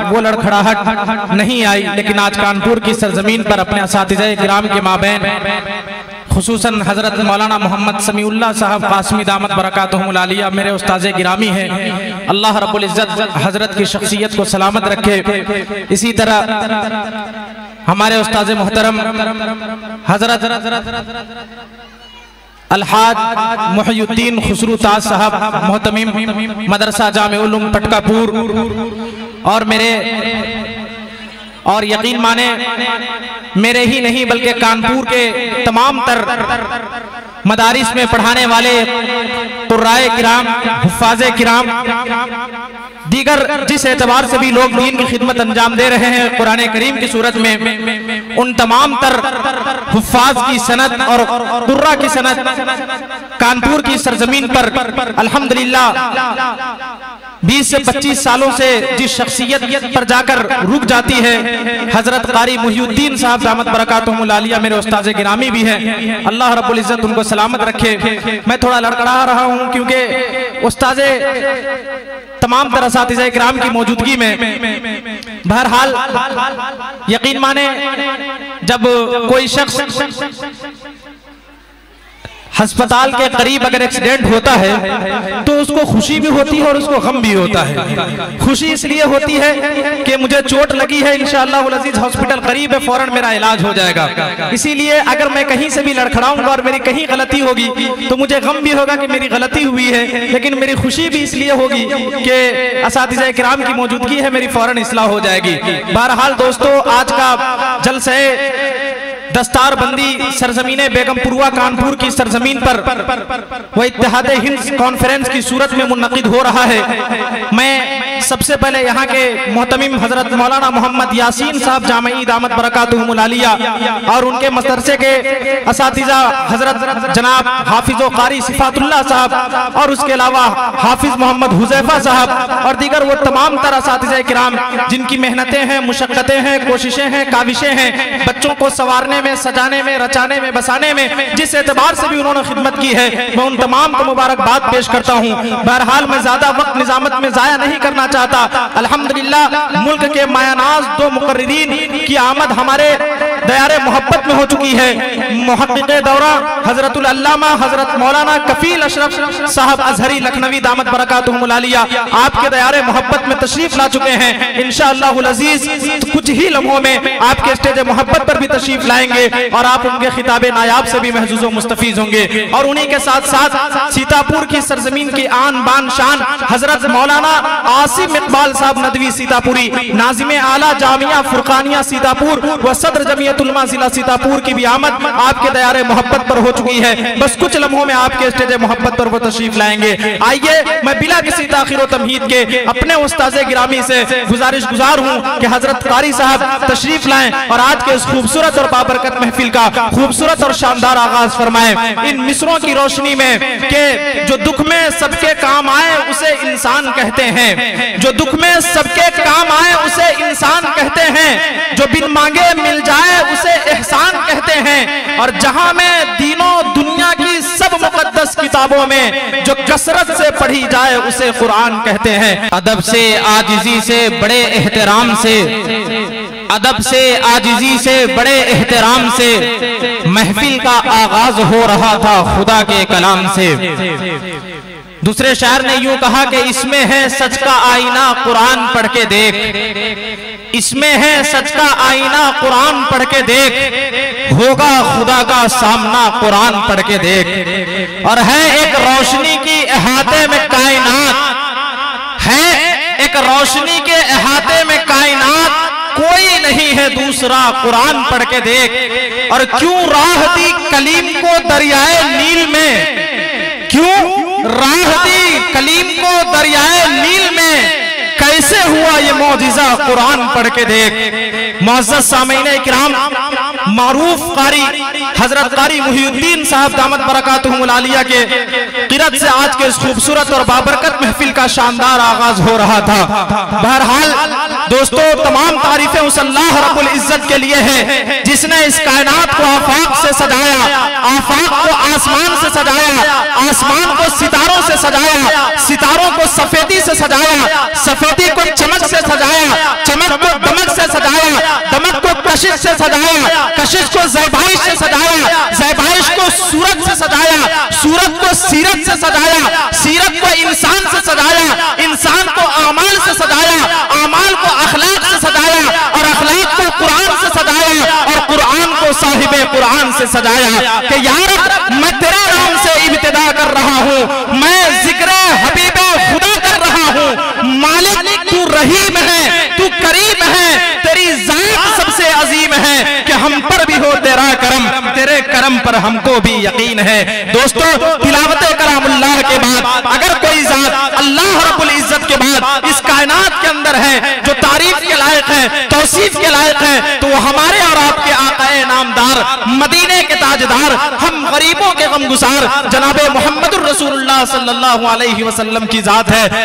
वो लड़खड़ाहट नहीं आई, लेकिन आज कानपुर की सरजमीन पर अपने असातिज़े किराम के माबैन खुसूसन हज़रत मौलाना मोहम्मद समीउल्लाह साहब कासमी दामत बरकातुहुल आलिया मेरे उस्ताज़े गिरामी हैं। अल्लाह रब्बुल इज़्ज़त हज़रत की शख्सियत को सलामत रखे। इसी तरह हमारे उस्ताज़े मोहतरम हज़रत अलहाज मुहियुद्दीन खुसरू ताज साहब मोहतमीम मदरसा जामे उलूम पटकापुर और यकीन माने मेरे ही नहीं बल्कि कानपुर के तमाम तर मदारिस में पढ़ाने वाले कुर्राए किराम, हुफ़ाज़े किराम, दीगर जिस एतबार से भी लोग दीन की खिदमत अंजाम दे रहे हैं कुरान करीम की सूरत में, उन तमाम तर हुफ़ाज़ की सनद और कुर्रा की सनद कानपुर की सरजमीन पर अल्हम्दुलिल्लाह 20 से 25 सालों से जिस शख्सियत पर जाकर रुक जाती है, हजरत कारी मुहियुद्दीन साहब दामत बरकातुहुल आलिया मेरे उस्ताज़े गिरामी भी हैं। अल्लाह रब्बुल इज़्ज़त उनको सलामत रखे। मैं थोड़ा लड़खड़ा रहा हूँ क्योंकि उस्ताज़े तमाम तरह असातिज़े किराम की मौजूदगी में, बहरहाल यकीन माने जब कोई शख्स अस्पताल के करीब अगर एक्सीडेंट होता है तो उसको खुशी भी होती है और उसको गम भी होता है। खुशी इसलिए होती है कि मुझे चोट लगी है, इंशाअल्लाह अज़ीज़ हॉस्पिटल करीब है, फौरन मेरा इलाज हो जाएगा। इसीलिए अगर मैं कहीं से भी लड़खड़ाऊंगा और मेरी कहीं गलती होगी तो मुझे गम भी होगा कि मेरी गलती हुई है, लेकिन मेरी खुशी भी इसलिए होगी कि असातिज़े किराम की मौजूदगी है, मेरी फौरन इस्लाह हो जाएगी। बहरहाल दोस्तों, आज का जलसा दस्तारबंदी सरजमीने बेगमपुरवा कानपुर की सरजमीन पर वह इत्तेहादे हिंद कॉन्फ्रेंस की सूरत में मुनक़िद हो रहा है। मैं सबसे पहले यहाँ के मोहतमीम हजरत मौलाना मोहम्मद यासीन साहब जामई दामत बरकातुहुल आलिया और उनके मदरसे के असातिज़ा हजरत जनाब हाफिज़ो कारी सिफातुल्लाह साहब और उसके अलावा हाफिज मोहम्मद हुज़ैफा साहब और दीगर वो तमाम तरह असातिज़े किराम जिनकी मेहनतें हैं, मुशक्क़तें हैं, कोशिशें हैं, काविशें हैं, बच्चों को संवारने में, सजाने में, रचाने में, बसाने में जिस एतबार से भी उन्होंने खिदमत की है, मैं उन तमाम को मुबारकबाद पेश करता हूँ। बहरहाल मैं ज्यादा वक्त निजामत में जाया नहीं करना चाहता। अल्हम्दुलिल्लाह मुल्क के मायानाज दो मुकर्रिरीन की आमद हमारे दयारे मोहब्बत में हो चुकी है। मुहक्किक़े दौरा हजरतुल अल्लामा हजरत मौलाना कफील अशरफ साहब अजहरी लखनवी दामत बरकातुहुल आलिया आपके दयारे मोहब्बत में तशरीफ ला चुके हैं। इंशाअल्लाह अज़ीज़ कुछ ही लम्हों में आपके स्टेज मोहब्बत पर भी तशरीफ लाएंगे और आप उनके खिताबे नायाब से भी महजूज व मुस्तफीज होंगे। और उन्हीं के साथ साथ सीतापुर की सरजमीन की आन बान शान हजरत मौलाना आसिम इकबाल साहब नदवी सीतापुरी, नाज़िमे आला जामिया फुरकानिया सीतापुर व सदर जमीयत उलमा जिला सीतापुर की भी आमद आपके दयारे मोहब्बत पर हो चुकी है। बस कुछ लम्हों में आपके स्टेज मोहब्बत पर वो तशरीफ लाएंगे। आइए मैं बिला किसी ताखीर व तमहीद के अपने उस्ताज़े गिरामी से गुजारिश गुजार हूँ कि हजरत कारी साहब तशरीफ लाएं और आज के इस खूबसूरत और बाबरकत महफिल का खूबसूरत और शानदार आगाज फरमाएं इन मिसरों की रोशनी में कि जो दुख में सबके काम आए उसे इंसान कहते हैं, जो दुख में सबके काम आए उसे इंसान कहते हैं, जो बिन मांगे मिल जाए उसे एहसान कहते हैं, और जहां में दीनों दुनिया की सब मुकद्दस किताबों में जो कसरत से पढ़ी जाए उसे कुरान कहते हैं। अदब से आजिजी से बड़े एहतराम से, अदब से आजिजी से बड़े एहतराम से महफिल का आगाज हो रहा था खुदा के कलाम से। दूसरे शायर ने यूं कहा कि इसमें है सच का आईना कुरान पढ़ के देख, इसमें है सच का आईना कुरान पढ़ के देख, होगा खुदा का सामना कुरान पढ़ के देख। और है एक रोशनी की अहाते में कायनात, है एक रोशनी के अहाते में कायनात, कोई नहीं है दूसरा कुरान पढ़ के देख। और क्यों राह दी कलीम को दरियाए नील में, क्यों राह दी कलीम को दरियाए नील में, कैसे हुआ ये मौजिज़ा कुरान पढ़ के देख। मुअज़्ज़ज़ सामीईन किराम, मारूफ कारी हजरत कारी मुहियुद्दीन साहब दामत बरकातुहुल आलिया के क़िरत से आज के इस खूबसूरत और बाबरकत महफिल का शानदार आगाज हो रहा था। बहरहाल दोस्तों, तमाम तारीफें उस अल्लाह रब्बुल इज्जत के लिए है जिसने इस कायनात को आफाक से सजाया, आफाक को आसमान से सजाया, आसमान को सितारों से सजाया, सितारों को सफेदी से सजाया, सफेदी को चमक से सजाया, कशिश को ज़ैबाइश से सजाया, ज़ैबाइश को सूरत से सजाया, सूरत को सीरत से सजाया, सीरत को इंसान से सजाया, इंसान को आमाल से सजाया, आमाल को अखलाक से सजाया, और अखलाक को कुरान से सजाया, और कुरान को साहिबे कुरान से सजाया। कि यार मैं तेरे नाम से इब्तिदा कर रहा हूँ, मैं जिक्र हबीबे खुदा कर रहा हूँ। मालिक तू रहीम है, तू करीम है, तेरी जात सबसे अजीम है कि हम पर भी हो तेरा करम, तेरे करम पर हमको भी यकीन है। दोस्तों, तिलावत कलामुल्लाह के बाद अगर कोई जात अल्लाह रब्बुल इज्जत के बाद इस कायनात के अंदर है जो तारीफ के लायक है, तौसीफ के लायक है, तो वो हमारे और आपके आकाए नामदार, मदीने के ताजदार, हम गरीबों के गमगुसार जनाबे मोहम्मदुर रसूलुल्लाह सल्लल्लाहु अलैहि वसल्लम की जात है।